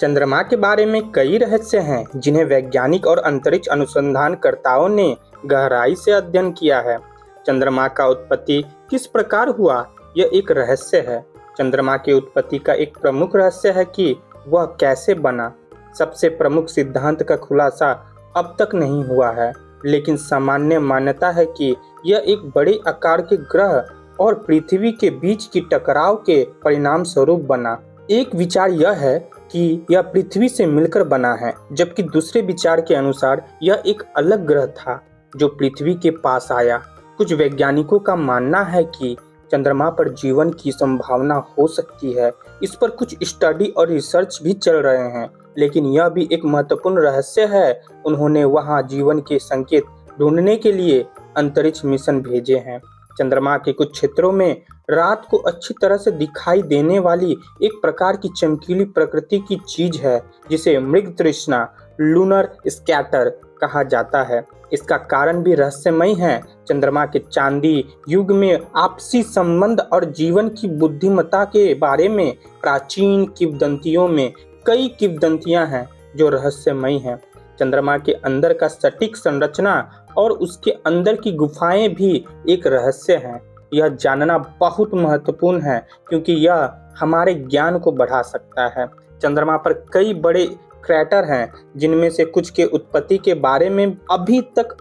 चंद्रमा के बारे में कई रहस्य हैं जिन्हें वैज्ञानिक और अंतरिक्ष अनुसंधानकर्ताओं ने गहराई से अध्ययन किया है। चंद्रमा का उत्पत्ति किस प्रकार हुआ, यह एक रहस्य है। चंद्रमा की उत्पत्ति का एक प्रमुख रहस्य है कि वह कैसे बना। सबसे प्रमुख सिद्धांत का खुलासा अब तक नहीं हुआ है, लेकिन सामान्य मान्यता है कि यह एक बड़े आकार के ग्रह और पृथ्वी के बीच की टकराव के परिणाम स्वरूप बना। एक विचार यह है कि यह पृथ्वी से मिलकर बना है, जबकि दूसरे विचार के अनुसार यह एक अलग ग्रह था जो पृथ्वी के पास आया। कुछ वैज्ञानिकों का मानना है कि चंद्रमा पर जीवन की संभावना हो सकती है। इस पर कुछ स्टडी और रिसर्च भी चल रहे हैं, लेकिन यह भी एक महत्वपूर्ण रहस्य है। उन्होंने वहां जीवन के संकेत ढूंढने के लिए अंतरिक्ष मिशन भेजे हैं। चंद्रमा के कुछ क्षेत्रों में रात को अच्छी तरह से दिखाई देने वाली एक प्रकार की चमकीली प्रकृति की चीज है, जिसे मृगतृष्णा लूनर स्कैटर कहा जाता है। इसका कारण भी रहस्यमय है। चंद्रमा के चांदी युग में आपसी संबंध और जीवन की बुद्धिमत्ता के बारे में प्राचीन किंवदंतियों में कई किंवदंतियां हैं जो रहस्यमय हैं। चंद्रमा के अंदर का सटीक संरचना और उसके अंदर की गुफाएं भी एक रहस्य हैं। यह जानना बहुत महत्वपूर्ण है क्योंकि यह हमारे ज्ञान को बढ़ा सकता है। चंद्रमा पर कई बड़े क्रेटर हैं, जिनमें से कुछ के उत्पत्ति के बारे में अभी तक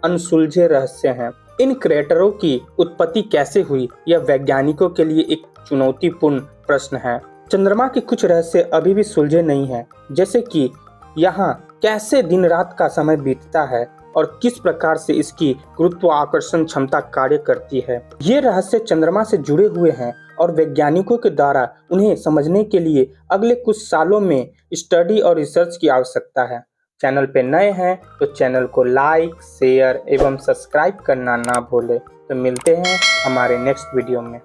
अनसुलझे रहस्य हैं। इन क्रेटरों की उत्पत्ति कैसे हुई, यह वैज्ञानिकों के लिए एक चुनौतीपूर्ण प्रश्न है। चंद्रमा के कुछ रहस्य अभी भी सुलझे नहीं हैं, जैसे कि यहाँ कैसे दिन रात का समय बीतता है और किस प्रकार से इसकी गुरुत्वाकर्षण क्षमता कार्य करती है। ये रहस्य चंद्रमा से जुड़े हुए हैं और वैज्ञानिकों के द्वारा उन्हें समझने के लिए अगले कुछ सालों में स्टडी और रिसर्च की आवश्यकता है। चैनल पे नए हैं तो चैनल को लाइक, शेयर एवं सब्सक्राइब करना ना भूलें। तो मिलते हैं हमारे नेक्स्ट वीडियो में।